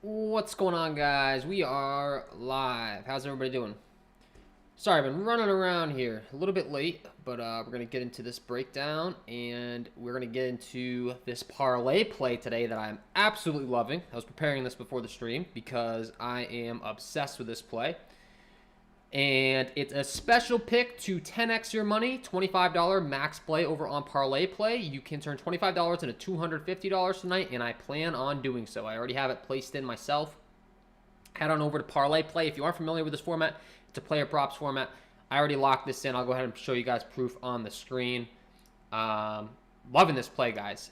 What's going on, guys? We are live. How's everybody doing? Sorry, I've been running around here a little bit late, but we're going to get into this breakdown, and we're going to get into this parlay play today that I'm absolutely loving. I was preparing this before the stream because I am obsessed with this play. And it's a special pick to 10x your money, $25 max play over on Parlay Play. You can turn $25 into $250 tonight, and I plan on doing so. I already have it placed in myself. Head on over to Parlay Play. If you aren't familiar with this format, it's a player props format. I already locked this in. I'll go ahead and show you guys proof on the screen. Loving this play, guys.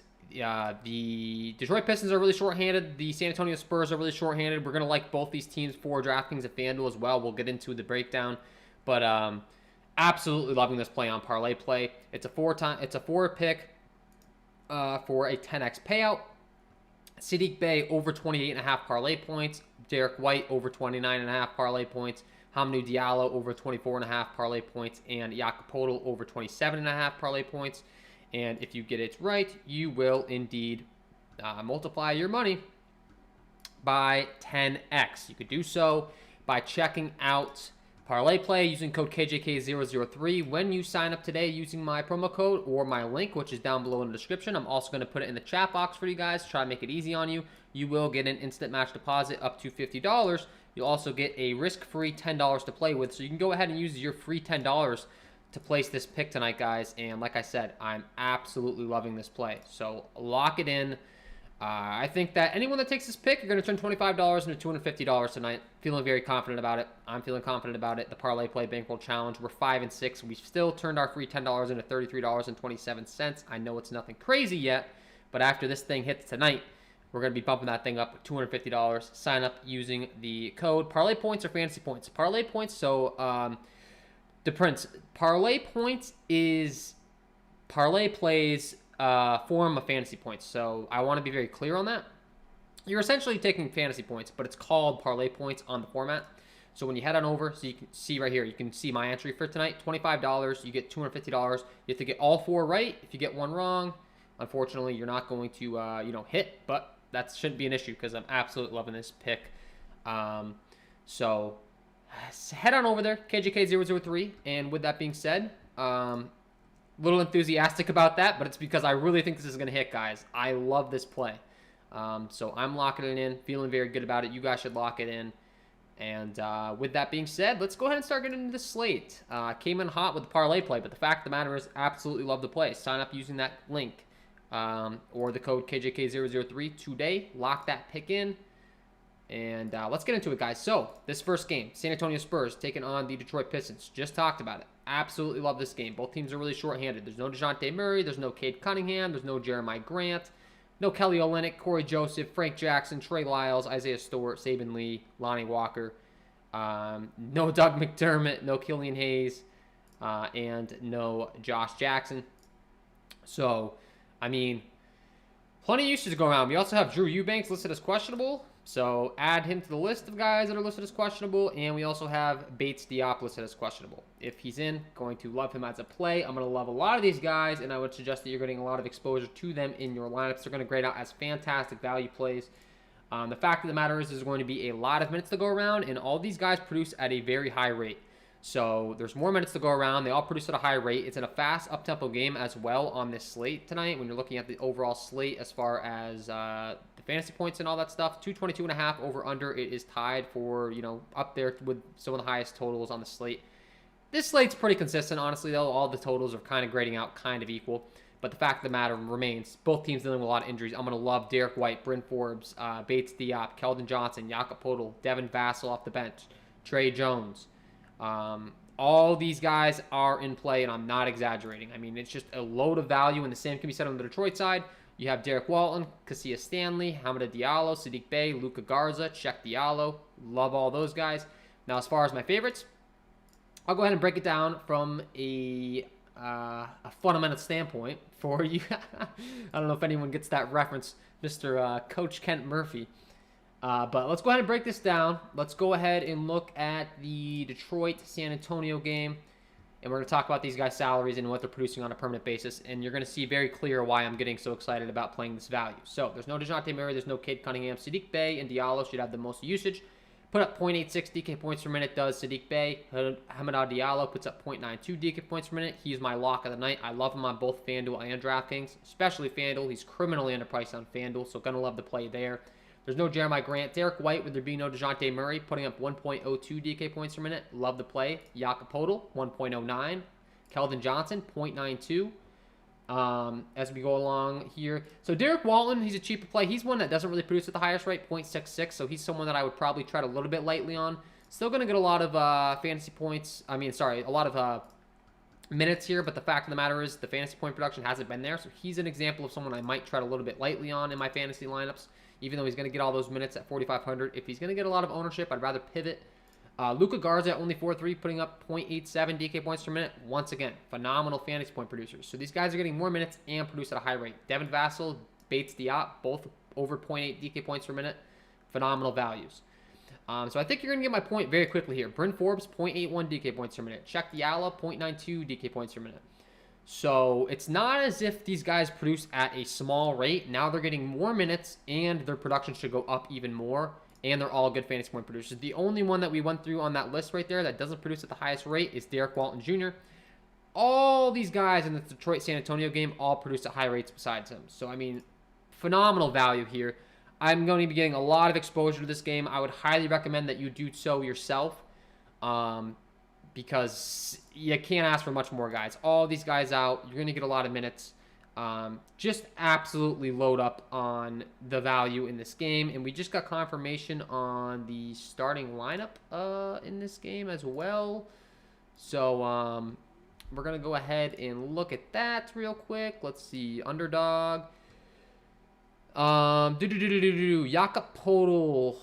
The Detroit Pistons are really shorthanded. The San Antonio Spurs are really shorthanded. We're going to like both these teams for DraftKings and FanDuel as well. We'll get into the breakdown. But absolutely loving this play on Parlay Play. It's a four pick for a 10x payout. Sadiq Bey over 28.5 parlay points. Derek White over 29.5 parlay points. Hamidou Diallo over 24.5 parlay points. And Jakob Poeltl over 27.5 parlay points. And if you get it right, you will indeed multiply your money by 10x. You could do so by checking out Parlay Play using code KJK003 when you sign up today using my promo code or my link, which is down below in the description. I'm also going to put it in the chat box for you guys to try to make it easy on you. You will get an instant match deposit up to $50. You'll also get a risk-free $10 to play with. So you can go ahead and use your free $10 to place this pick tonight, guys. And like I said, I'm absolutely loving this play. So lock it in. I think that anyone that takes this pick, you're going to turn $25 into $250 tonight. Feeling very confident about it. I'm feeling confident about it. The Parlay Play Bankroll Challenge, we're 5-6. We've still turned our free $10 into $33.27. I know it's nothing crazy yet, but after this thing hits tonight, we're going to be bumping that thing up to $250. Sign up using the code Parlay Points or Fantasy Points. Parlay Points, so Prince, Parlay Points is Parlay Play's form of fantasy points. So I want to be very clear on that. You're essentially taking fantasy points, but it's called Parlay Points on the format. So when you head on over, so you can see right here, you can see my entry for tonight, $25, you get $250. You have to get all four right. If you get one wrong, unfortunately, you're not going to hit, but that shouldn't be an issue because I'm absolutely loving this pick. So head on over there, KJK003. And with that being said, little enthusiastic about that, but it's because I really think this is going to hit, guys. I love this play. So I'm locking it in, feeling very good about it. You guys should lock it in. And with that being said, let's go ahead and start getting into the slate. Came in hot with the parlay play, but the fact of the matter is absolutely love the play. Sign up using that link or the code KJK003 today. Lock that pick in. And let's get into it, guys. So, this first game, San Antonio Spurs taking on the Detroit Pistons. Just talked about it. Absolutely love this game. Both teams are really shorthanded. There's no DeJounte Murray. There's no Cade Cunningham. There's no Jeremiah Grant. No Kelly Olynyk, Corey Joseph, Frank Jackson, Trey Lyles, Isaiah Stewart, Saban Lee, Lonnie Walker. No Doug McDermott. No Killian Hayes. And no Josh Jackson. So, I mean, plenty of usage to go around. We also have Drew Eubanks listed as questionable. So add him to the list of guys that are listed as questionable. And we also have Bates Diop listed as questionable. If he's in, going to love him as a play. I'm going to love a lot of these guys, and I would suggest that you're getting a lot of exposure to them in your lineups. They're going to grade out as fantastic value plays. The fact of the matter is there's going to be a lot of minutes to go around, and all these guys produce at a very high rate. So there's more minutes to go around. They all produce at a high rate. It's in a fast, up-tempo game as well on this slate tonight when you're looking at the overall slate as far as the fantasy points and all that stuff. 222.5 over-under. It is tied for, up there with some of the highest totals on the slate. This slate's pretty consistent, honestly, though. All the totals are kind of grading out kind of equal. But the fact of the matter remains, both teams dealing with a lot of injuries. I'm going to love Derek White, Bryn Forbes, Bates Diop, Keldon Johnson, Jakob Poeltl, Devin Vassell off the bench, Trey Jones. All these guys are in play, and I'm not exaggerating. I mean, it's just a load of value, and the same can be said on the Detroit side. You have Derek Walton, Cassius Stanley, Hamidou Diallo, Sadiq Bey, Luka Garza, Check Diallo. Love all those guys. Now, as far as my favorites, I'll go ahead and break it down from a fundamental standpoint for you. I don't know if anyone gets that reference, Mr. Coach Kent Murphy. But let's go ahead and break this down. Let's go ahead and look at the Detroit-San Antonio game. and we're going to talk about these guys' salaries and what they're producing on a permanent basis, and you're going to see very clear why I'm getting so excited about playing this value. So there's no DeJounte Murray, there's no Cade Cunningham. Sadiq Bey and Diallo should have the most usage. Put up 0.86 DK points per minute does Sadiq Bey. Hamidou Diallo puts up 0.92 DK points per minute. He's my lock of the night. I love him on both FanDuel and DraftKings, especially FanDuel. He's criminally underpriced on FanDuel, so going to love the play there. There's no Jeremiah Grant. Derek White, with there being no DeJounte Murray, putting up 1.02 DK points per minute. Love the play. Jakob Poeltl, 1.09. Keldon Johnson, 0.92. As we go along here. So Derek Walton, he's a cheaper play. He's one that doesn't really produce at the highest rate, 0.66. So he's someone that I would probably tread a little bit lightly on. Still going to get a lot of fantasy points. A lot of minutes here. But the fact of the matter is the fantasy point production hasn't been there. So he's an example of someone I might tread a little bit lightly on in my fantasy lineups. Even though he's going to get all those minutes at 4,500. If he's going to get a lot of ownership, I'd rather pivot. Luka Garza, only 4.3, putting up 0.87 DK points per minute. Once again, phenomenal fantasy point producers. So these guys are getting more minutes and produce at a high rate. Devin Vassell, Bates Diop, both over 0.8 DK points per minute. Phenomenal values. So I think you're going to get my point very quickly here. Bryn Forbes, 0.81 DK points per minute. Check Diallo, 0.92 DK points per minute. So it's not as if these guys produce at a small rate. Now they're getting more minutes and their production should go up even more. And they're all good fantasy point producers. The only one that we went through on that list right there that doesn't produce at the highest rate is Derek Walton Jr. All these guys in the Detroit-San Antonio game all produce at high rates besides him. So, I mean, phenomenal value here. I'm going to be getting a lot of exposure to this game. I would highly recommend that you do so yourself because you can't ask for much more, guys. All these guys out, you're going to get a lot of minutes. Just absolutely load up on the value in this game. And we just got confirmation on the starting lineup in this game as well. So we're going to go ahead and look at that real quick. Let's see. Underdog. Jakob Poeltl.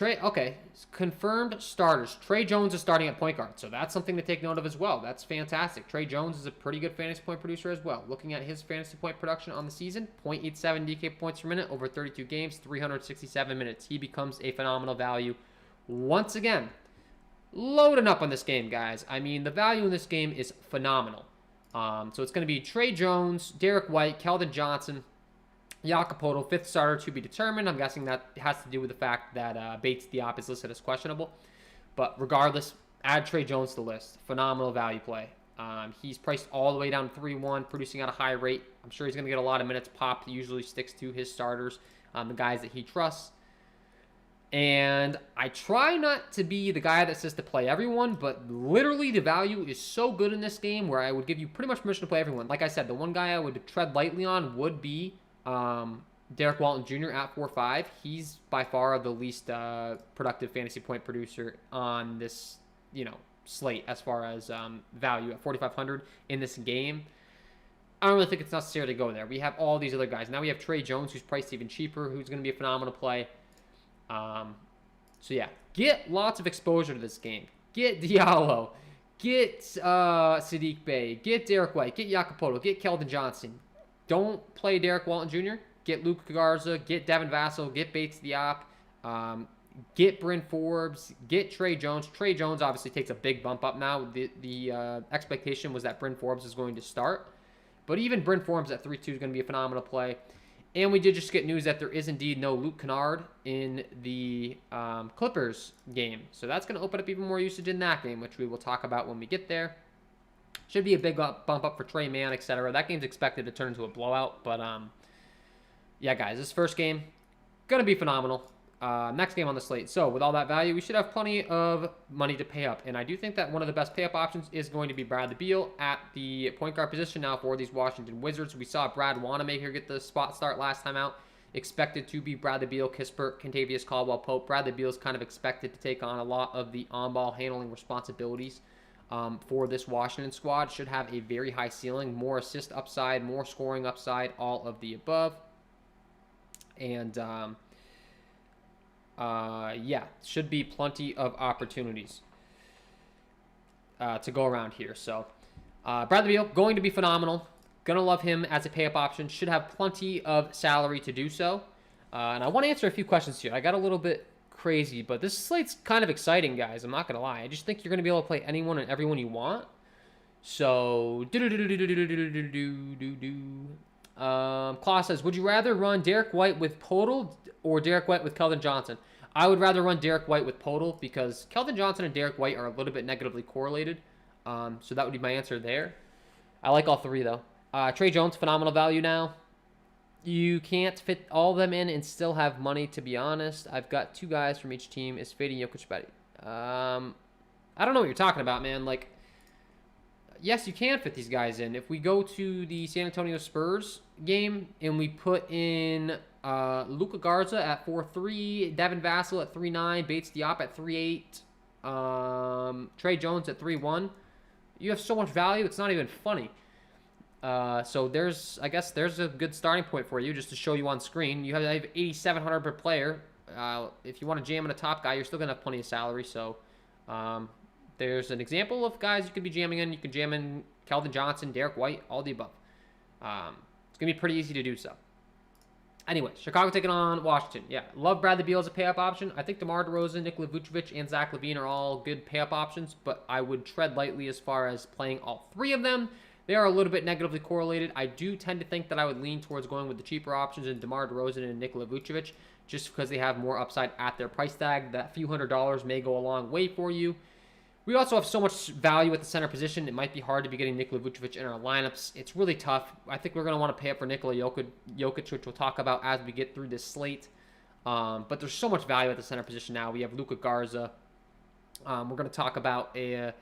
Okay, confirmed starters. Trey Jones is starting at point guard, so that's something to take note of as well. That's fantastic. Trey Jones is a pretty good fantasy point producer as well. Looking at his fantasy point production on the season, 0.87 DK points per minute over 32 games, 367 minutes. He becomes a phenomenal value once again. Loading up on this game, guys. I mean, the value in this game is phenomenal. So it's going to be Trey Jones, Derek White, Keldon Johnson, Jakob Poeltl, fifth starter to be determined. I'm guessing that has to do with the fact that Bates Diop is listed as questionable. But regardless, add Trey Jones to the list. Phenomenal value play. He's priced all the way down to 3-1, producing at a high rate. I'm sure he's going to get a lot of minutes. Pop usually sticks to his starters, the guys that he trusts. And I try not to be the guy that says to play everyone, but literally the value is so good in this game where I would give you pretty much permission to play everyone. Like I said, the one guy I would tread lightly on would be Derek Walton Jr. at 4.5. He's by far the least productive fantasy point producer on this, slate as far as value at 4,500 in this game. I don't really think it's necessary to go there. We have all these other guys. Now we have Trey Jones, who's priced even cheaper, who's going to be a phenomenal play. So yeah, get lots of exposure to this game. Get Diallo, get Sadiq Bey, get Derek White, get Jakob Poeltl, get Keldon Johnson. Don't play Derek Walton Jr. Get Luka Garza, get Devin Vassell, get Bates Diop, get Bryn Forbes, get Trey Jones. Trey Jones obviously takes a big bump up now. The expectation was that Bryn Forbes is going to start. But even Bryn Forbes at 3-2 is going to be a phenomenal play. And we did just get news that there is indeed no Luke Kennard in the Clippers game. So that's going to open up even more usage in that game, which we will talk about when we get there. Should be a big bump up for Trey Mann, etc. That game's expected to turn into a blowout. But, yeah, guys, this first game, going to be phenomenal. Next game on the slate. So with all that value, we should have plenty of money to pay up. And I do think that one of the best pay-up options is going to be Bradley Beal at the point guard position now for these Washington Wizards. We saw Brad Wanamaker get the spot start last time out. Expected to be Bradley Beal, Kispert, Kentavious Caldwell-Pope. Bradley Beal is kind of expected to take on a lot of the on-ball handling responsibilities for this Washington squad. Should have a very high ceiling, more assist upside, more scoring upside, all of the above. And yeah, should be plenty of opportunities to go around here. So Bradley Beal, going to be phenomenal. Going to love him as a pay-up option. Should have plenty of salary to do so. And I want to answer a few questions here. I got a little bit crazy, but this slate's kind of exciting, guys. I'm not going to lie. I just think you're going to be able to play anyone and everyone you want. So, Klaus says, would you rather run Derek White with Podol or Derek White with Keldon Johnson? I would rather run Derek White with Podol because Keldon Johnson and Derek White are a little bit negatively correlated. So that would be my answer there. I like all three, though. Trey Jones, phenomenal value now. You can't fit all of them in and still have money, to be honest. I've got 2 guys from each team. Is fading Jokic better? I don't know what you're talking about, man. Like, yes, you can fit these guys in. If we go to the San Antonio Spurs game and we put in Luka Garza at 4.3, Devin Vassell at 3.9, Bates Diop at 3.8, Trey Jones at 3.1, you have so much value, it's not even funny. So I guess there's a good starting point for you just to show you on screen. You have 8,700 per player. If you want to jam in a top guy, you're still going to have plenty of salary. So there's an example of guys you could be jamming in. You can jam in Keldon Johnson, Derek White, all the above. It's going to be pretty easy to do so. Anyway, Chicago taking on Washington. Yeah, love Bradley Beal as a pay-up option. I think DeMar DeRozan, Nikola Vucevic, and Zach LaVine are all good pay-up options, but I would tread lightly as far as playing all 3 of them. They are a little bit negatively correlated. I do tend to think that I would lean towards going with the cheaper options in DeMar DeRozan and Nikola Vucevic just because they have more upside at their price tag. That few $100s may go a long way for you. We also have so much value at the center position. It might be hard to be getting Nikola Vucevic in our lineups. It's really tough. I think we're going to want to pay up for Nikola Jokic, which we'll talk about as we get through this slate. But there's so much value at the center position now. We have Luka Garza. We're going to talk about in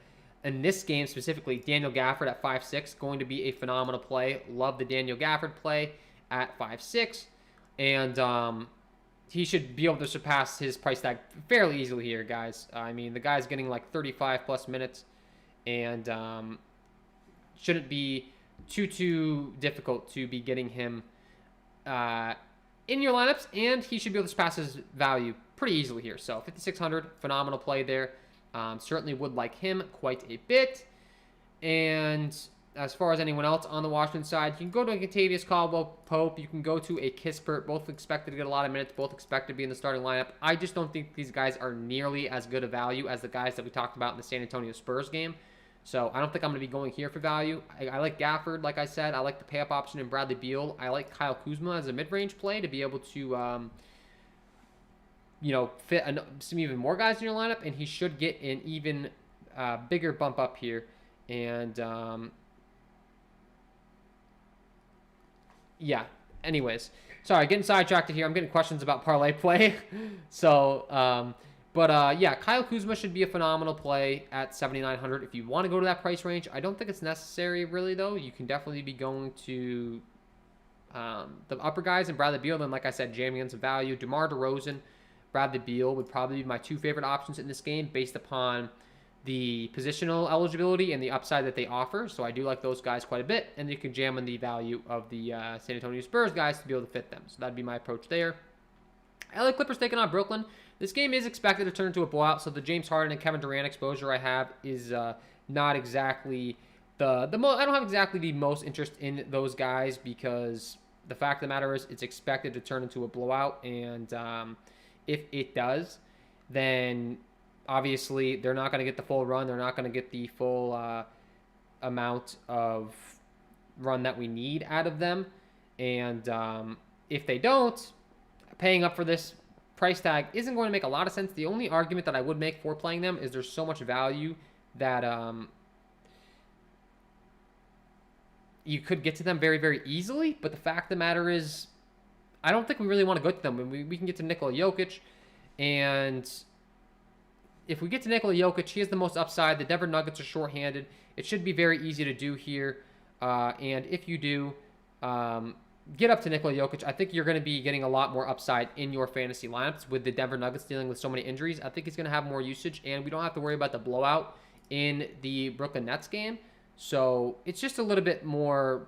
this game specifically, Daniel Gafford at 5'6", going to be a phenomenal play. Love the Daniel Gafford play at 5'6", and he should be able to surpass his price tag fairly easily here, guys. I mean, the guy's getting like 35-plus minutes, and shouldn't be too difficult to be getting him in your lineups, and he should be able to surpass his value pretty easily here. So 5,600, phenomenal play there. Certainly would like him quite a bit. And as far as anyone else on the Washington side, you can go to a Kentavious Caldwell-Pope. You can go to a Kispert. Both expected to get a lot of minutes. Both expected to be in the starting lineup. I just don't think these guys are nearly as good a value as the guys that we talked about in the San Antonio Spurs game. So I don't think I'm going to be going here for value. I like Gafford, like I said. I like the pay-up option in Bradley Beal. I like Kyle Kuzma as a mid-range play to be able to fit some even more guys in your lineup, and he should get an even bigger bump up here. And yeah, anyways, sorry, getting sidetracked here. I'm getting questions about parlay play. So, yeah, Kyle Kuzma should be a phenomenal play at 7,900 if you want to go to that price range. I don't think it's necessary, really, though. You can definitely be going to the upper guys and Bradley Beal. Then, like I said, jamming in some value. DeMar DeRozan, Bradley Beal would probably be my 2 favorite options in this game based upon the positional eligibility and the upside that they offer. So I do like those guys quite a bit, and you can jam in the value of the San Antonio Spurs guys to be able to fit them. So that'd be my approach there. LA Clippers taking on Brooklyn. This game is expected to turn into a blowout, so the James Harden and Kevin Durant exposure I have is not exactly I don't have exactly the most interest in those guys because the fact of the matter is it's expected to turn into a blowout, and if it does, then obviously they're not going to get the full run. They're not going to get the full amount of run that we need out of them. And if they don't, paying up for this price tag isn't going to make a lot of sense. The only argument that I would make for playing them is there's so much value that you could get to them very, very easily. But the fact of the matter is, I don't think we really want to go to them. We can get to Nikola Jokic, and if we get to Nikola Jokic, he has the most upside. The Denver Nuggets are shorthanded. It should be very easy to do here. And if you do get up to Nikola Jokic, I think you're going to be getting a lot more upside in your fantasy lineups with the Denver Nuggets dealing with so many injuries. I think he's going to have more usage, and we don't have to worry about the blowout in the Brooklyn Nets game. So it's just a little bit more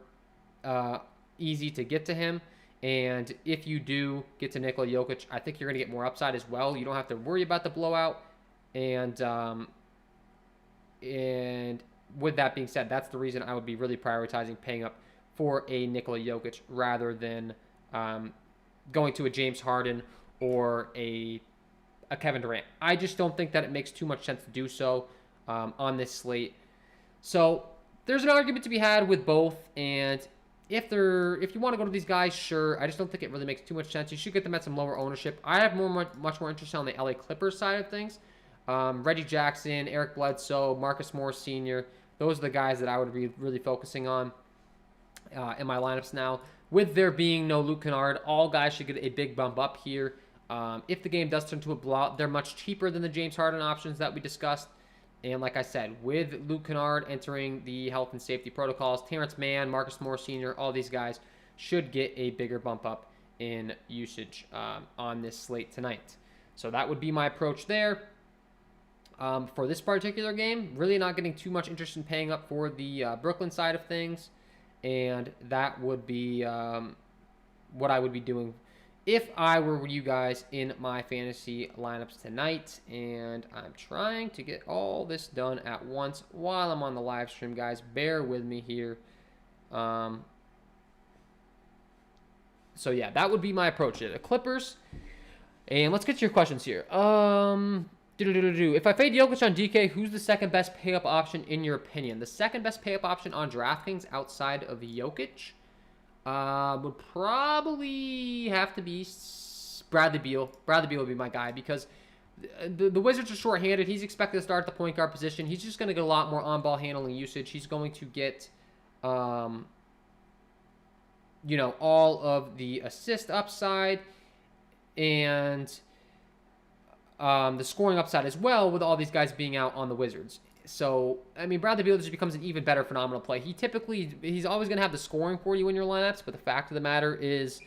easy to get to him. And if you do get to Nikola Jokic, I think you're going to get more upside as well. You don't have to worry about the blowout. And with that being said, that's the reason I would be really prioritizing paying up for a Nikola Jokic rather than going to a James Harden or a a Kevin Durant. I just don't think that it makes too much sense to do so on this slate. So there's an argument to be had with both, and if you want to go to these guys, sure. I just don't think it really makes too much sense. You should get them at some lower ownership. I have much more interest on the LA Clippers side of things. Reggie Jackson, Eric Bledsoe, Marcus Morris Sr. Those are the guys that I would be really focusing on in my lineups now. With there being no Luke Kennard, all guys should get a big bump up here. If the game does turn to a blowout, they're much cheaper than the James Harden options that we discussed. And like I said, with Luke Kennard entering the health and safety protocols, Terrence Mann, Marcus Morris Sr., all these guys should get a bigger bump up in usage on this slate tonight. So that would be my approach there. For this particular game, really not getting too much interest in paying up for the Brooklyn side of things. And that would be what I would be doing if I were you guys in my fantasy lineups tonight. And I'm trying to get all this done at once while I'm on the live stream, guys. Bear with me here. So yeah, that would be my approach to the Clippers. And let's get to your questions here. If I fade Jokic on DK, who's the second best pay-up option in your opinion? The second best pay-up option on DraftKings outside of Jokic would probably have to be Bradley Beal. Bradley Beal would be my guy because the Wizards are short-handed. He's expected to start at the point guard position. He's just going to get a lot more on-ball handling usage. He's going to get, all of the assist upside and the scoring upside as well with all these guys being out on the Wizards. So, I mean, Bradley Beal just becomes an even better phenomenal play. He's always going to have the scoring for you in your lineups, but the fact of the matter is,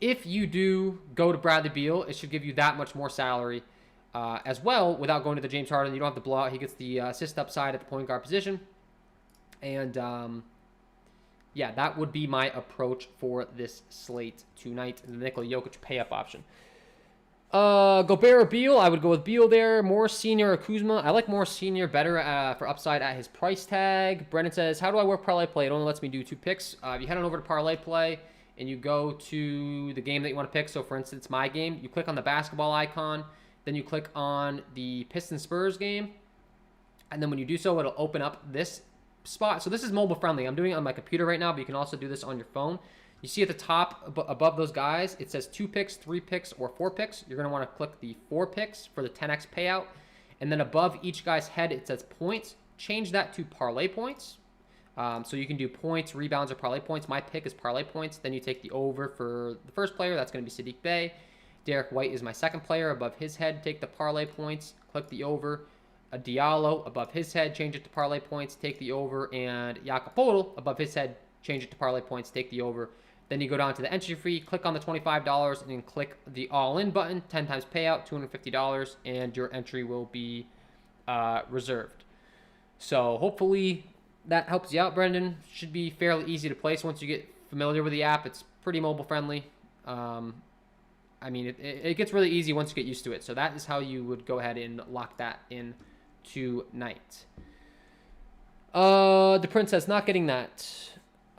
if you do go to Bradley Beal, it should give you that much more salary as well without going to the James Harden. You don't have to blow out. He gets the assist upside at the point guard position. And, yeah, that would be my approach for this slate tonight, the Nikola Jokic pay-up option. Gobert or Beal? I would go with Beal there. Morris Sr. or Kuzma? I like Morris Sr. better for upside at his price tag. Brendan says, how do I work Parlay Play? It only lets me do 2 picks. If you head on over to Parlay Play and you go to the game that you want to pick, so for instance, my game, you click on the basketball icon, then you click on the Pistons-Spurs game, and then when you do so, it'll open up this spot. So this is mobile friendly. I'm doing it on my computer right now, but you can also do this on your phone. You see at the top above those guys, it says 2 picks, 3 picks, or 4 picks. You're going to want to click the 4 picks for the 10x payout. And then above each guy's head, it says points. Change that to parlay points. So you can do points, rebounds, or parlay points. My pick is parlay points. Then you take the over for the first player. That's going to be Sadiq Bey. Derek White is my second player. Above his head, take the parlay points, click the over. A Diallo above his head, change it to parlay points, take the over. And Jakob Poeltl above his head, change it to parlay points, take the over. Then you go down to the entry fee, click on the $25, and then click the all-in button, 10 times payout, $250, and your entry will be reserved. So hopefully that helps you out, Brendan. Should be fairly easy to place once you get familiar with the app. It's pretty mobile-friendly. I mean, it gets really easy once you get used to it. So that is how you would go ahead and lock that in tonight. The Prince says, not getting that.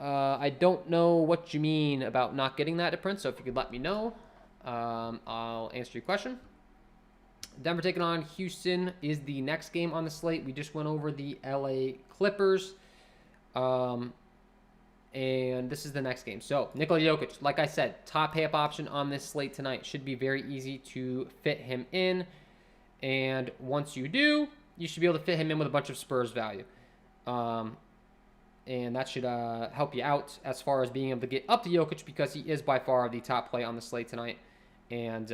I don't know what you mean about not getting that, Prince, so if you could let me know, I'll answer your question. Denver taking on Houston is the next game on the slate. We just went over the LA Clippers, and this is the next game. So, Nikola Jokic, like I said, top pay-up option on this slate tonight. Should be very easy to fit him in, and once you do, you should be able to fit him in with a bunch of Spurs value. And that should help you out as far as being able to get up to Jokic because he is by far the top play on the slate tonight. And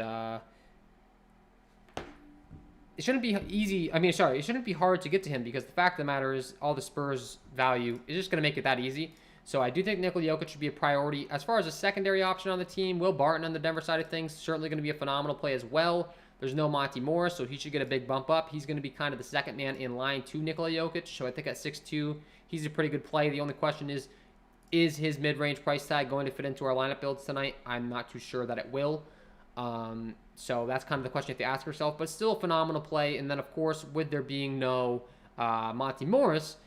it shouldn't be easy. It shouldn't be hard to get to him because the fact of the matter is all the Spurs value is just going to make it that easy. So I do think Nikola Jokic should be a priority. As far as a secondary option on the team, Will Barton on the Denver side of things, certainly going to be a phenomenal play as well. There's no Monty Morris, so he should get a big bump up. He's going to be kind of the second man in line to Nikola Jokic. So I think at 6'2", he's a pretty good play. The only question is his mid-range price tag going to fit into our lineup builds tonight? I'm not too sure that it will. So that's kind of the question you have to ask yourself. But still a phenomenal play. And then, of course, with there being no Monty Morris,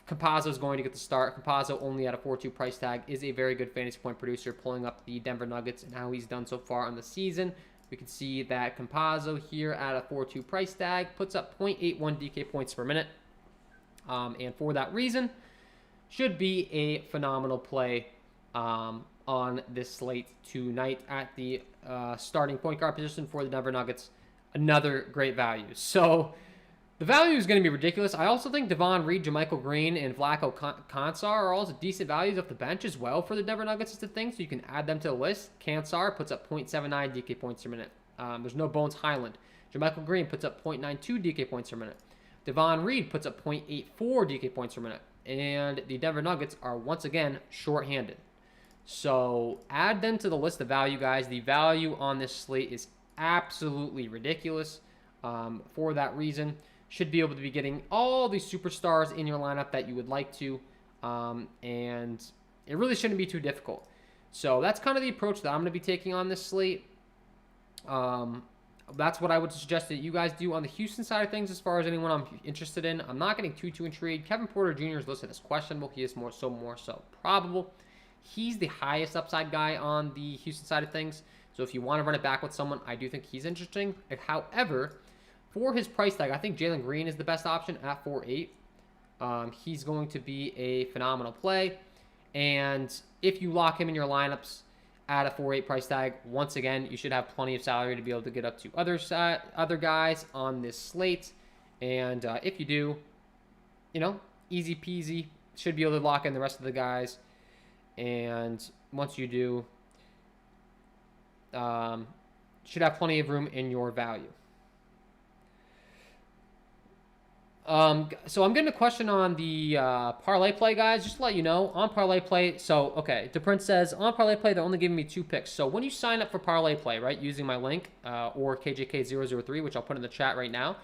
Campazzo is going to get the start. Campazzo only at a 4.2 price tag is a very good fantasy point producer, pulling up the Denver Nuggets and how he's done so far on the season. We can see that Campazzo here at a 4.2 price tag puts up 0.81 DK points per minute. And for that reason, should be a phenomenal play on this slate tonight at the starting point guard position for the Denver Nuggets. Another great value. So the value is going to be ridiculous. I also think Devon Reed, JaMychal Green, and Vlatko Cansar are also decent values off the bench as well for the Denver Nuggets is the thing, so you can add them to the list. Cansar puts up 0.79 DK points per minute. There's no Bones Highland. JaMychal Green puts up 0.92 DK points per minute. Devon Reed puts up 0.84 DK points per minute. And the Denver Nuggets are once again shorthanded. So add them to the list of value, guys. The value on this slate is absolutely ridiculous. For that reason, should be able to be getting all these superstars in your lineup that you would like to. And it really shouldn't be too difficult. So that's kind of the approach that I'm going to be taking on this slate. That's what I would suggest that you guys do on the Houston side of things as far as anyone I'm interested in. I'm not getting too intrigued. Kevin Porter Jr. is listed as questionable. He is more so probable. He's the highest upside guy on the Houston side of things. So if you want to run it back with someone, I do think he's interesting. However, for his price tag, I think Jalen Green is the best option at 4.8. He's going to be a phenomenal play. And if you lock him in your lineups at a 4.8 price tag, once again, you should have plenty of salary to be able to get up to other guys on this slate. And if you do, easy peasy, should be able to lock in the rest of the guys. And once you do, should have plenty of room in your value. So I'm getting a question on the parlay play, guys. Just to let you know, on parlay play, so, okay, DePrince says, on parlay play, they're only giving me 2 picks. So when you sign up for parlay play, right, using my link, or KJK003, which I'll put in the chat right now,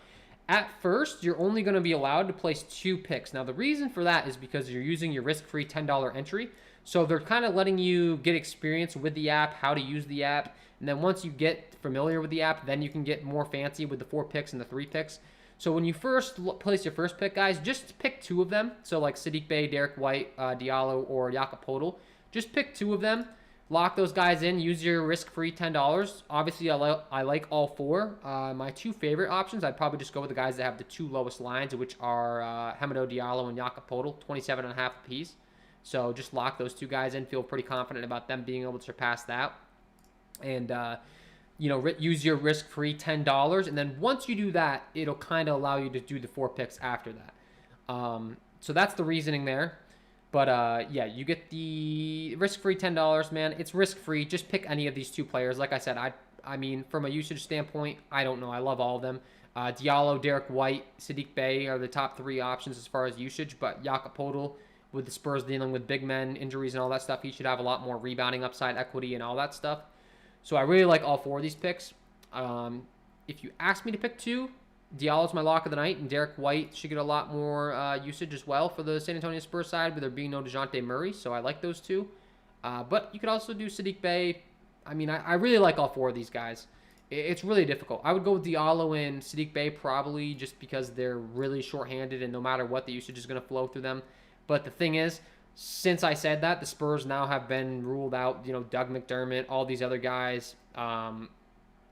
at first, you're only going to be allowed to place 2 picks. Now, the reason for that is because you're using your risk-free $10 entry. So they're kind of letting you get experience with the app, how to use the app. And then once you get familiar with the app, then you can get more fancy with the 4 picks and the 3 picks. So when you first place your first pick, guys, just pick 2 of them. So like Saddiq Bey, Derek White, Diallo, or Jakob Poeltl. Just pick 2 of them. Lock those guys in. Use your risk-free $10. Obviously, I like all 4. My 2 favorite options, I'd probably just go with the guys that have the 2 lowest lines, which are Hamidou Diallo and Jakob Poeltl, 27.5 apiece. So just lock those 2 guys in. Feel pretty confident about them being able to surpass that. And use your risk-free $10. And then once you do that, it'll kind of allow you to do the 4 picks after that. So that's the reasoning there. But, yeah, you get the risk-free $10, man. It's risk-free. Just pick any of these 2 players. Like I said, I mean, from a usage standpoint, I don't know. I love all of them. Diallo, Derek White, Saddiq Bey are the top 3 options as far as usage. But Jakob Poeltl, with the Spurs dealing with big men, injuries, and all that stuff, he should have a lot more rebounding upside, equity, and all that stuff. So I really like all 4 of these picks. If you ask me to pick 2, Diallo's my lock of the night, and Derek White should get a lot more usage as well for the San Antonio Spurs side, with there being no DeJounte Murray, so I like those 2. But you could also do Saddiq Bey. I mean, I really like all 4 of these guys. It's really difficult. I would go with Diallo and Saddiq Bey probably just because they're really shorthanded, and no matter what, the usage is going to flow through them. But the thing is, since I said that, the Spurs now have been ruled out. Doug McDermott, all these other guys. Who am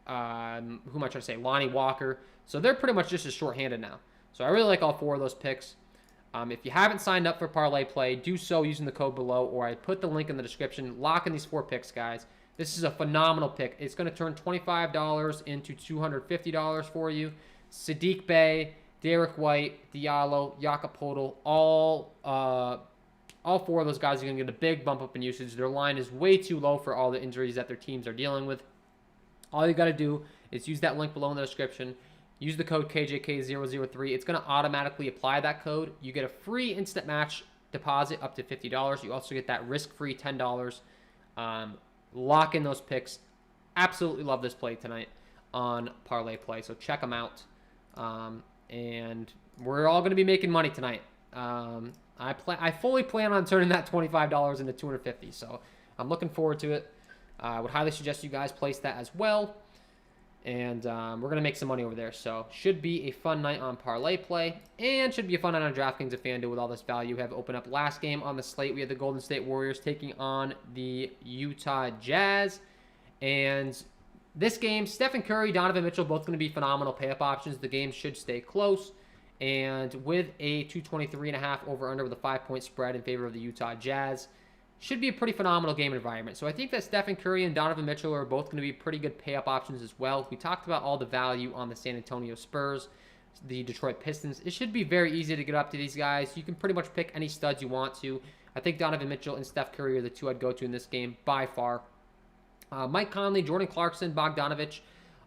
I trying to say? Lonnie Walker. So they're pretty much just as shorthanded now. So I really like all 4 of those picks. If you haven't signed up for Parlay Play, do so using the code below, or I put the link in the description. Lock in these 4 picks, guys. This is a phenomenal pick. It's going to turn $25 into $250 for you. Saddiq Bey, Derek White, Diallo, Jakob Poeltl, all 4 of those guys are going to get a big bump up in usage. Their line is way too low for all the injuries that their teams are dealing with. All you got to do is use that link below in the description. Use the code KJK003. It's going to automatically apply that code. You get a free instant match deposit up to $50. You also get that risk-free $10. Lock in those picks. Absolutely love this play tonight on Parlay Play. So check them out. And we're all going to be making money tonight. I fully plan on turning that $25 into $250. So I'm looking forward to it. I would highly suggest you guys place that as well. And we're going to make some money over there. So should be a fun night on parlay play. And should be a fun night on DraftKings at FanDuel with all this value. We have opened up last game on the slate. We had the Golden State Warriors taking on the Utah Jazz. And this game, Stephen Curry, Donovan Mitchell, both going to be phenomenal pay-up options. The game should stay close. And with a 223.5 over-under with a 5-point spread in favor of the Utah Jazz, should be a pretty phenomenal game environment. So I think that Stephen Curry and Donovan Mitchell are both going to be pretty good pay-up options as well. We talked about all the value on the San Antonio Spurs, the Detroit Pistons. It should be very easy to get up to these guys. You can pretty much pick any studs you want to. I think Donovan Mitchell and Steph Curry are the two I'd go to in this game by far. Mike Conley, Jordan Clarkson, Bogdanovich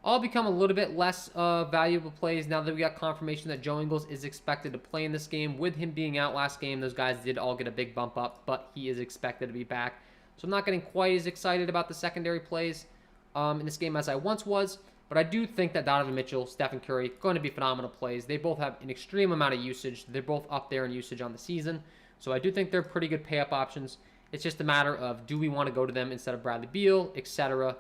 all become a little bit less valuable plays now that we got confirmation that Joe Ingles is expected to play in this game. With him being out last game, those guys did all get a big bump up, but he is expected to be back. So I'm not getting quite as excited about the secondary plays in this game as I once was, but I do think that Donovan Mitchell, Stephen Curry, going to be phenomenal plays. They both have an extreme amount of usage. They're both up there in usage on the season, so I do think they're pretty good pay-up options. It's just a matter of, do we want to go to them instead of Bradley Beal, etc.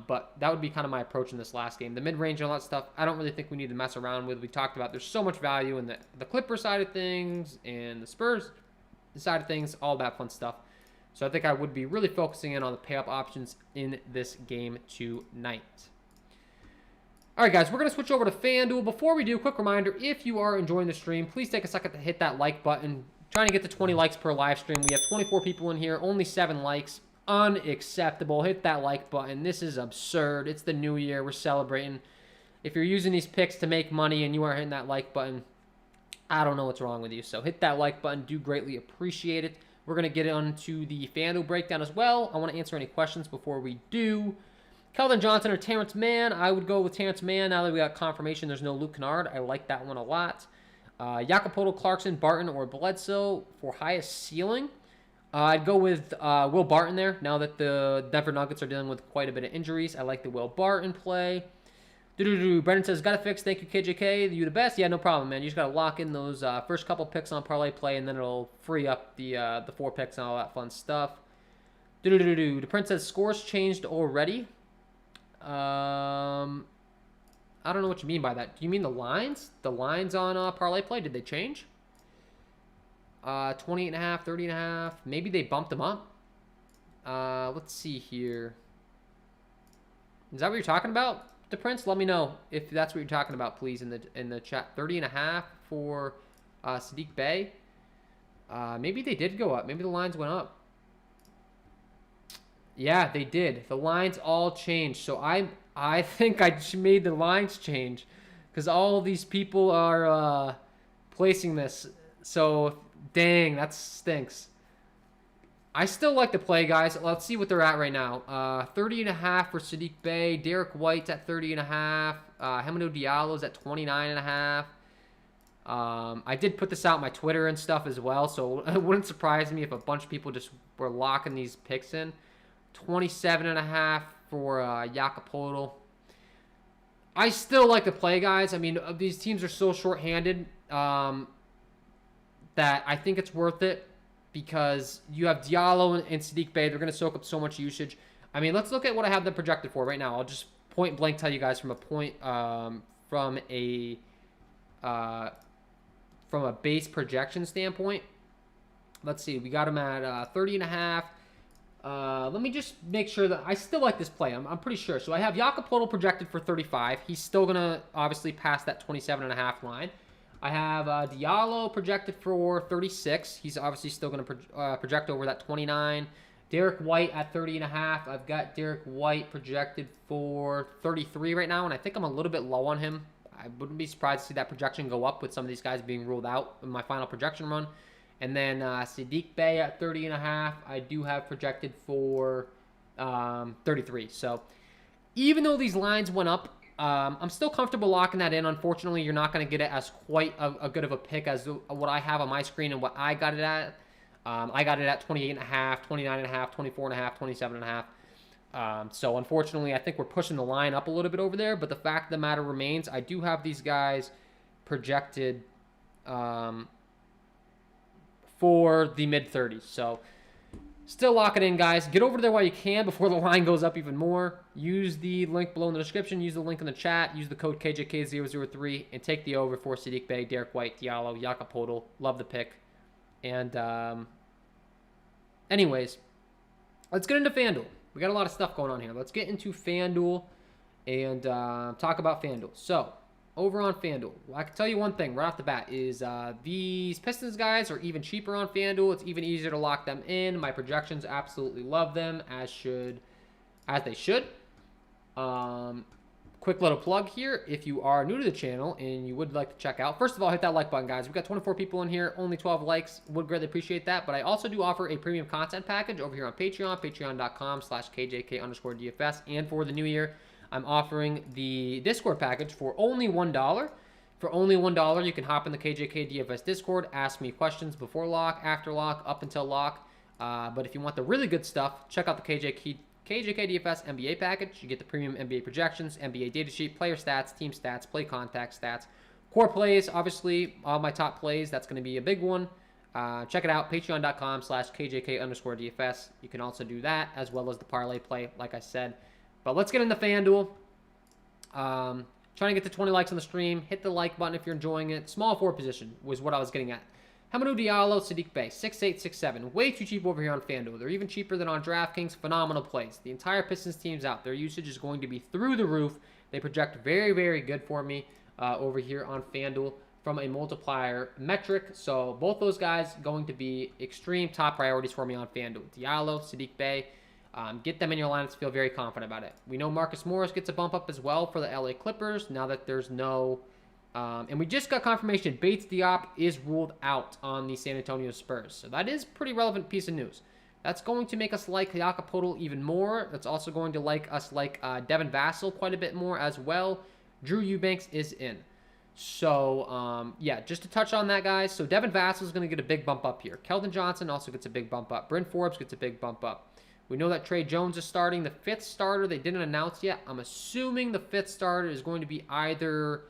But that would be kind of my approach in this last game. The mid-range and all that stuff, I don't really think we need to mess around with. We talked about there's so much value in the Clippers side of things and the Spurs side of things, all that fun stuff. So I think I would be really focusing in on the pay-up options in this game tonight. All right, guys, we're going to switch over to FanDuel. Before we do, quick reminder, if you are enjoying the stream, please take a second to hit that like button. Trying to get to 20 likes per live stream. We have 24 people in here, only 7 likes. Unacceptable. Hit that like button. This is absurd. It's the new year. We're celebrating. If you're using these picks to make money and you aren't hitting that like button, I don't know what's wrong with you. So hit that like button. Do greatly appreciate it. We're going to get on to the FanDuel breakdown as well. I want to answer any questions before we do. Keldon Johnson or Terrence Mann? I would go with Terrence Mann now that we got confirmation there's no Luke Kennard. I like that one a lot. Jakob, Clarkson, Barton, or Bledsoe for highest ceiling. I'd go with Will Barton there now that the Denver Nuggets are dealing with quite a bit of injuries. I like the Will Barton play. Brendan says, got to fix. Thank you, KJK. You the best? Yeah, no problem, man. You just got to lock in those first couple picks on parlay play, and then it'll free up the 4 picks and all that fun stuff. The Prince says, scores changed already. I don't know what you mean by that. Do you mean the lines? The lines on parlay play, did they change? 28.5, 30.5. Maybe they bumped them up. Let's see here. Is that what you're talking about, the Prince? Let me know if that's what you're talking about, please, in the chat. 30.5 for Sadiq Bey. Maybe they did go up. Maybe the lines went up. Yeah, they did. The lines all changed. So I think I made the lines change because all of these people are placing this. So, dang, that stinks. I still like the play, guys. Let's see what they're at right now. 30.5 for Sadiq Bey. Derek White's at 30.5. Hamidou Diallo's at 29.5. I did put this out on my Twitter and stuff as well, so it wouldn't surprise me if a bunch of people just were locking these picks in. 27.5 for Jakob. I still like to play, guys. I mean, these teams are so short-handed that I think it's worth it because you have Diallo and Sadiq Bey. They're going to soak up so much usage. I mean, let's look at what I have them projected for right now. I'll just point blank tell you guys from a base projection standpoint. Let's see. We got them at 30.5. Let me just make sure that I still like this play. I'm pretty sure. So I have Jakob projected for 35. He's still going to obviously pass that 27.5 line. I have Diallo projected for 36. He's obviously still going to project over that 29. Derek White at 30.5. I've got Derek White projected for 33 right now, and I think I'm a little bit low on him. I wouldn't be surprised to see that projection go up with some of these guys being ruled out in my final projection run. And then Sadiq Bey at 30.5, I do have projected for 33. So even though these lines went up, I'm still comfortable locking that in. Unfortunately, you're not going to get it as quite a good of a pick as what I have on my screen and what I got it at. I got it at 28.5, 29.5, 24.5, 27.5. So unfortunately, I think we're pushing the line up a little bit over there. But the fact of the matter remains, I do have these guys projected for the mid-30s. So Still lock it in, guys. Get over there while you can before the line goes up even more. Use the link below in the description. Use the link in the chat. Use the code KJK003 and take the over for Saddiq Bey, Derek White, Diallo, Jakob Poeltl. Love the pick. And anyways, let's get into FanDuel. We got a lot of stuff going on here. Let's get into FanDuel and talk about FanDuel. So, over on FanDuel, well, I can tell you one thing right off the bat is these Pistons guys are even cheaper on FanDuel. It's even easier to lock them in. My projections absolutely love them, as they should. Quick little plug here. If you are new to the channel and you would like to check out, first of all, hit that like button, guys. We've got 24 people in here, only 12 likes. Would greatly appreciate that. But I also do offer a premium content package over here on Patreon, patreon.com/KJK_DFS. And for the new year, I'm offering the Discord package for only $1. For only $1, you can hop in the KJK DFS Discord, ask me questions before lock, after lock, up until lock. But if you want the really good stuff, check out the KJK DFS NBA package. You get the premium NBA projections, NBA data sheet, player stats, team stats, play contact stats, core plays, obviously, all my top plays. That's going to be a big one. Check it out, patreon.com/KJK_DFS. You can also do that, as well as the parlay play, like I said. But let's get into FanDuel. Trying to get to 20 likes on the stream. Hit the like button if you're enjoying it. Small forward position was what I was getting at. Hamidou Diallo, Saddiq Bey, 6'8", 6'7". Way too cheap over here on FanDuel. They're even cheaper than on DraftKings. Phenomenal plays. The entire Pistons team's out. Their usage is going to be through the roof. They project very, very good for me over here on FanDuel from a multiplier metric. So both those guys going to be extreme top priorities for me on FanDuel. Diallo, Saddiq Bey. Get them in your lineups. Feel very confident about it. We know Marcus Morris gets a bump up as well for the LA Clippers now that there's no... and we just got confirmation Bates Diop is ruled out on the San Antonio Spurs. So that is a pretty relevant piece of news. That's going to make us like Jakob Poeltl even more. That's also going to like us like Devin Vassell quite a bit more as well. Drew Eubanks is in. So, yeah, just to touch on that, guys. So Devin Vassell is going to get a big bump up here. Keldon Johnson also gets a big bump up. Bryn Forbes gets a big bump up. We know that Trey Jones is starting. The fifth starter they didn't announce yet. I'm assuming the fifth starter is going to be either...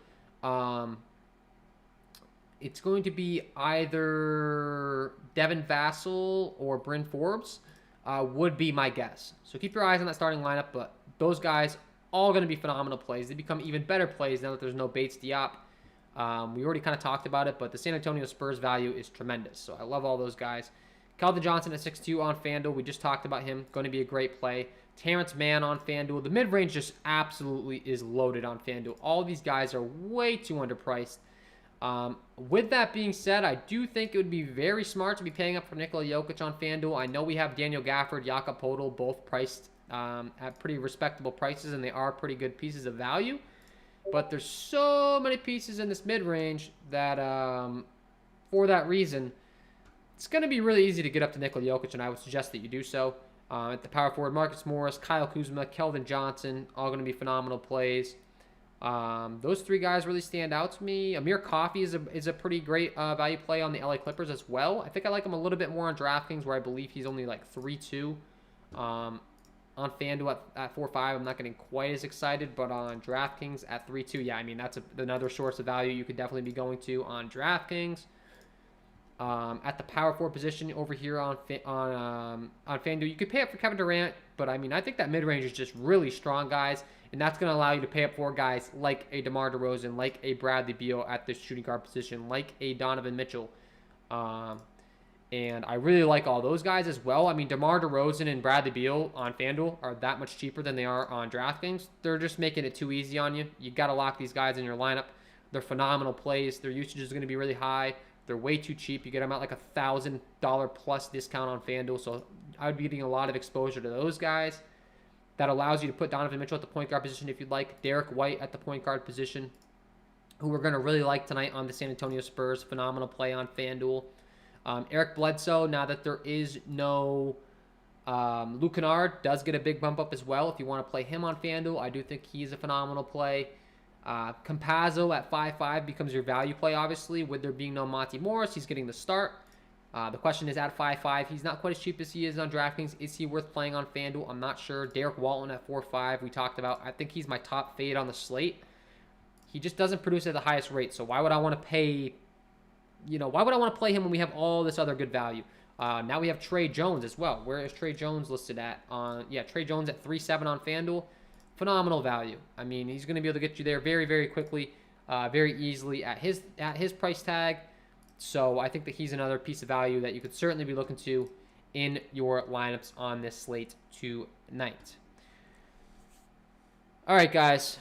it's going to be either Devin Vassell or Bryn Forbes, would be my guess. So keep your eyes on that starting lineup, but those guys all going to be phenomenal plays. They become even better plays now that there's no Bates Diop. We already kind of talked about it, but the San Antonio Spurs value is tremendous. So I love all those guys. Keldon Johnson at 6'2" on FanDuel. We just talked about him. Going to be a great play. Terrence Mann on FanDuel. The mid-range just absolutely is loaded on FanDuel. All these guys are way too underpriced. With that being said, I do think it would be very smart to be paying up for Nikola Jokic on FanDuel. I know we have Daniel Gafford, Jakob Poeltl, both priced at pretty respectable prices, and they are pretty good pieces of value. But there's so many pieces in this mid-range that for that reason, it's going to be really easy to get up to Nikola Jokic, and I would suggest that you do so. At the power forward, Marcus Morris, Kyle Kuzma, Keldon Johnson, all going to be phenomenal plays. Those three guys really stand out to me. Amir Coffey is a pretty great value play on the LA Clippers as well. I think I like him a little bit more on DraftKings, where I believe he's only like 3.2. On FanDuel at 4.5, I'm not getting quite as excited, but on DraftKings at 3.2, yeah, I mean, that's another source of value you could definitely be going to on DraftKings. At the power forward position over here on FanDuel, you could pay up for Kevin Durant, but I mean, I think that mid-range is just really strong, guys, and that's going to allow you to pay up for guys like a DeMar DeRozan, like a Bradley Beal at the shooting guard position, like a Donovan Mitchell, and I really like all those guys as well. I mean, DeMar DeRozan and Bradley Beal on FanDuel are that much cheaper than they are on DraftKings. They're just making it too easy on you. You got to lock these guys in your lineup. They're phenomenal plays. Their usage is going to be really high. They're way too cheap. You get them at like $1,000 plus discount on FanDuel. So I would be getting a lot of exposure to those guys. That allows you to put Donovan Mitchell at the point guard position if you'd like. Derek White at the point guard position, who we're going to really like tonight on the San Antonio Spurs. Phenomenal play on FanDuel. Eric Bledsoe, now that there is no Luke Kennard, does get a big bump up as well. If you want to play him on FanDuel, I do think he's a phenomenal play. Campazzo at 5.5 becomes your value play, obviously. With there being no Monty Morris, he's getting the start. The question is at 5.5. He's not quite as cheap as he is on DraftKings. Is he worth playing on FanDuel? I'm not sure. Derek Walton at 4.5 we talked about. I think he's my top fade on the slate. He just doesn't produce at the highest rate. So why would I want to pay, why would I want to play him when we have all this other good value? Now we have Trey Jones as well. Where is Trey Jones listed at? Trey Jones at 3.7 on FanDuel. Phenomenal value. I mean, he's going to be able to get you there very, very quickly, very easily at his price tag. So I think that he's another piece of value that you could certainly be looking to in your lineups on this slate tonight. All right, guys.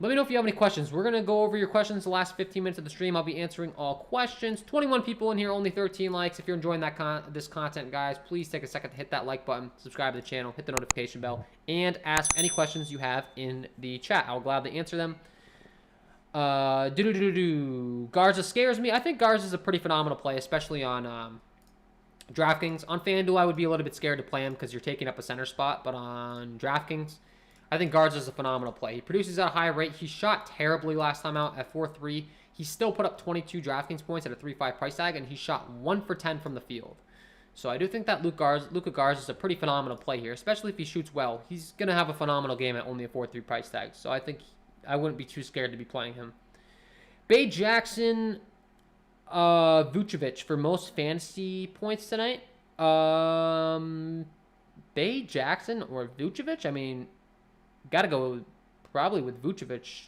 Let me know if you have any questions. We're going to go over your questions the last 15 minutes of the stream. I'll be answering all questions. 21 people in here, only 13 likes. If you're enjoying this content, guys, please take a second to hit that like button, subscribe to the channel, hit the notification bell, and ask any questions you have in the chat. I'll gladly answer them. Garza scares me. I think Garza is a pretty phenomenal play, especially on DraftKings. On FanDuel, I would be a little bit scared to play him because you're taking up a center spot, but on DraftKings, I think Garza is a phenomenal play. He produces at a high rate. He shot terribly last time out at 4.3. He still put up 22 DraftKings points at a 3.5 price tag, and he shot 1 for 10 from the field. So I do think that Luka Garza is a pretty phenomenal play here, especially if he shoots well. He's going to have a phenomenal game at only a 4.3 price tag. So I think I wouldn't be too scared to be playing him. Bay Jackson, Vucevic for most fantasy points tonight. Bay Jackson or Vucevic? I mean, got to go probably with Vucevic,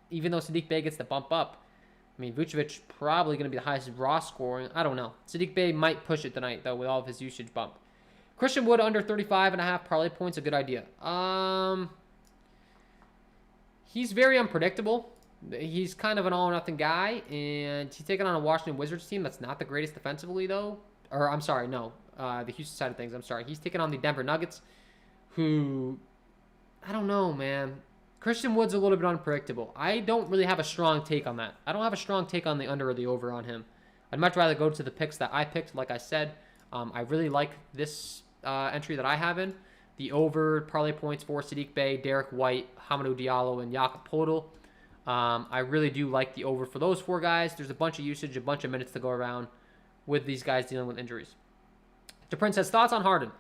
even though Saddiq Bey gets the bump up. I mean, Vucevic probably going to be the highest raw scoring. I don't know. Saddiq Bey might push it tonight, though, with all of his usage bump. Christian Wood under 35.5 parlay points, a good idea. He's very unpredictable. He's kind of an all-or-nothing guy, and he's taking on a Washington Wizards team that's not the greatest defensively, though. Or, I'm sorry, no. The Houston side of things, I'm sorry. He's taking on the Denver Nuggets, who... I don't know, man. Christian Wood's a little bit unpredictable. I don't really have a strong take on that. I don't have a strong take on the under or the over on him. I'd much rather go to the picks that I picked. Like I said, I really like this entry that I have in. The over parlay points for Saddiq Bey, Derek White, Hamidou Diallo, and Jakob Poeltl. I really do like the over for those 4 guys. There's a bunch of usage, a bunch of minutes to go around with these guys dealing with injuries. DePrince has thoughts on Harden.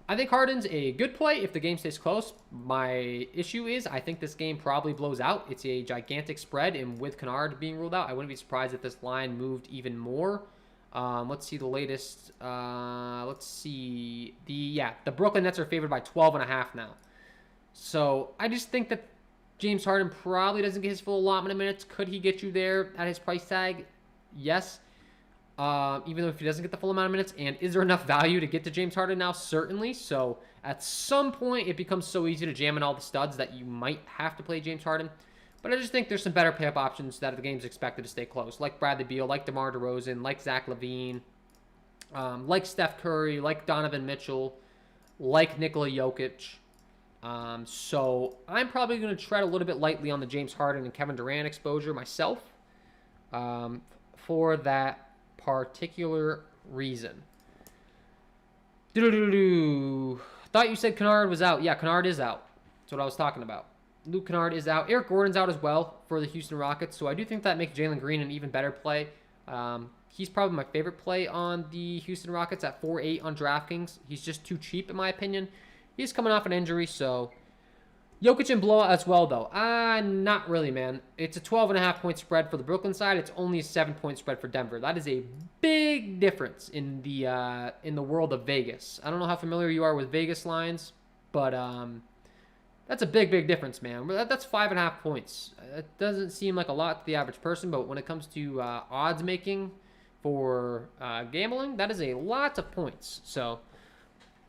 I think Harden's a good play if the game stays close. My issue is I think this game probably blows out. It's a gigantic spread, and with Kennard being ruled out, I wouldn't be surprised if this line moved even more. Let's see the latest. Let's see. The Brooklyn Nets are favored by 12.5 now. So I just think that James Harden probably doesn't get his full allotment of minutes. Could he get you there at his price tag? Yes. Even though if he doesn't get the full amount of minutes. And is there enough value to get to James Harden now? Certainly. So at some point, it becomes so easy to jam in all the studs that you might have to play James Harden. But I just think there's some better pay-up options that the game's expected to stay close. Like Bradley Beal, like DeMar DeRozan, like Zach LaVine, like Steph Curry, like Donovan Mitchell, like Nikola Jokic. So I'm probably going to tread a little bit lightly on the James Harden and Kevin Durant exposure myself for that particular reason. Thought you said Kennard was out. Yeah, Kennard is out. That's what I was talking about. Luke Kennard is out. Eric Gordon's out as well for the Houston Rockets, so I do think that makes Jalen Green an even better play. He's probably my favorite play on the Houston Rockets at 4.8 on DraftKings. He's just too cheap in my opinion. He's coming off an injury, so... Jokic and blowout as well, though. Not really, man. It's a 12.5 point spread for the Brooklyn side. It's only a 7-point spread for Denver. That is a big difference in the world of Vegas. I don't know how familiar you are with Vegas lines, but that's a big, big difference, man. That's 5.5 points. It doesn't seem like a lot to the average person, but when it comes to odds making for gambling, that is a lot of points. So...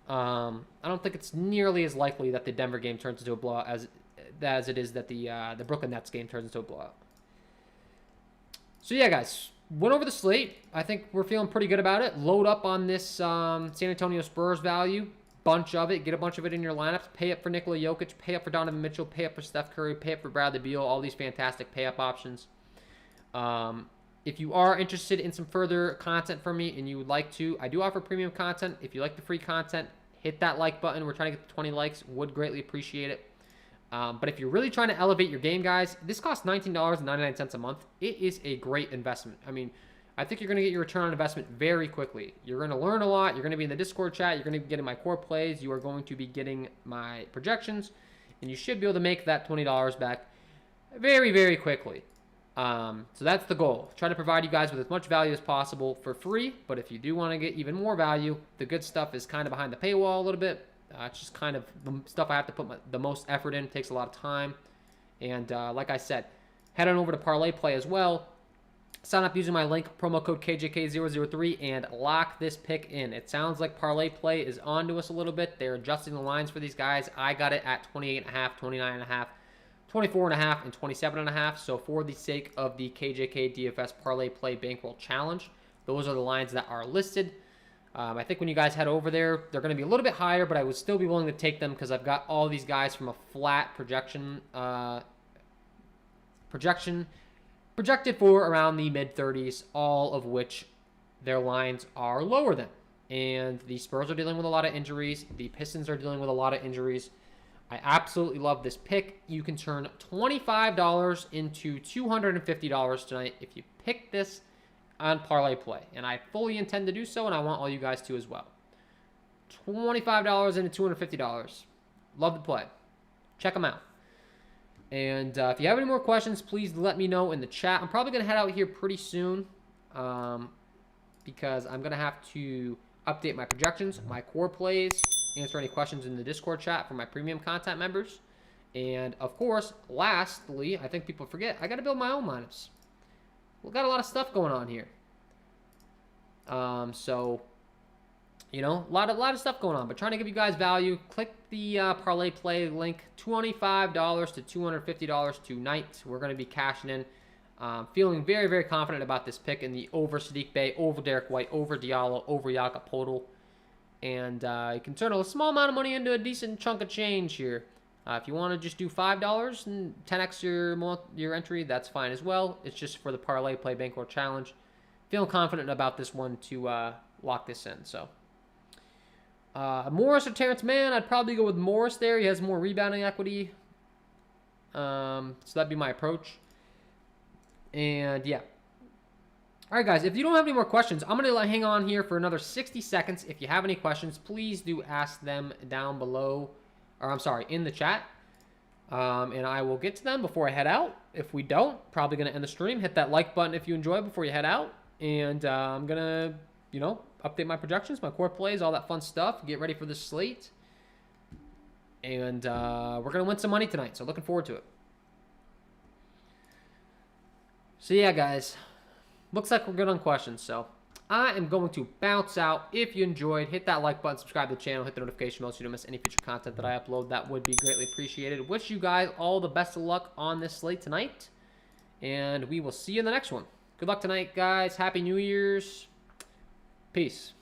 I don't think it's nearly as likely that the Denver game turns into a blowout as it is that the Brooklyn Nets game turns into a blowout. So yeah, guys, went over the slate. I think we're feeling pretty good about it. Load up on this San Antonio Spurs value, bunch of it. Get a bunch of it in your lineups. Pay up for Nikola Jokic. Pay up for Donovan Mitchell. Pay up for Steph Curry. Pay up for Bradley Beal. All these fantastic pay up options. If you are interested in some further content from me and you would like to, I do offer premium content. If you like the free content, hit that like button. We're trying to get to 20 likes. Would greatly appreciate it. But if you're really trying to elevate your game, guys, this costs $19.99 a month. It is a great investment. I mean, I think you're going to get your return on investment very quickly. You're going to learn a lot. You're going to be in the Discord chat. You're going to be getting my core plays. You are going to be getting my projections. And you should be able to make that $20 back very, very quickly. So that's the goal. Try to provide you guys with as much value as possible for free. But if you do want to get even more value, the good stuff is kind of behind the paywall a little bit. It's just kind of the stuff I have to put the most effort in. It takes a lot of time. And like I said, head on over to Parlay Play as well. Sign up using my link, promo code KJK003, and lock this pick in. It sounds like Parlay Play is on to us a little bit. They're adjusting the lines for these guys. I got it at 28.5, 29.5, 24.5, and 27.5. So for the sake of the KJK DFS Parlay Play Bankroll Challenge, those are the lines that are listed. I think when you guys head over there, they're going to be a little bit higher, but I would still be willing to take them because I've got all these guys from a flat projected for around the mid-30s, all of which their lines are lower than. And the Spurs are dealing with a lot of injuries. The Pistons are dealing with a lot of injuries. I absolutely love this pick. You can turn $25 into $250 tonight if you pick this on Parlay Play. And I fully intend to do so, and I want all you guys to as well. $25 into $250. Love the play. Check them out. And if you have any more questions, please let me know in the chat. I'm probably going to head out here pretty soon because I'm going to have to update my projections, my core plays, answer any questions in the Discord chat for my premium content members. And, of course, lastly, I think people forget, I got to build my own lineups. We've got a lot of stuff going on here. So, you know, a lot of stuff going on, but trying to give you guys value. Click the Parlay Play link, $25 to $250 tonight. We're going to be cashing in. Feeling very, very confident about this pick in the over Sadiq Bey, over Derek White, over Diallo, over Jakob Poeltl. And you can turn a small amount of money into a decent chunk of change here. If you want to just do $5 and 10x your entry, that's fine as well. It's just for the Parlay Play Bankroll Challenge. Feeling confident about this one to lock this in. So Morris or Terrence Mann, I'd probably go with Morris there. He has more rebounding equity. So that'd be my approach. And yeah. All right, guys, if you don't have any more questions, I'm going to hang on here for another 60 seconds. If you have any questions, please do ask them down below. Or I'm sorry, in the chat. And I will get to them before I head out. If we don't, probably going to end the stream. Hit that like button if you enjoy before you head out. And I'm going to, you know, update my projections, my core plays, all that fun stuff. Get ready for this slate. And we're going to win some money tonight. So looking forward to it. So yeah, guys. Looks like we're good on questions. So I am going to bounce out. If you enjoyed, hit that like button, subscribe to the channel, hit the notification bell so you don't miss any future content that I upload. That would be greatly appreciated. Wish you guys all the best of luck on this slate tonight. And we will see you in the next one. Good luck tonight, guys. Happy New Year's. Peace.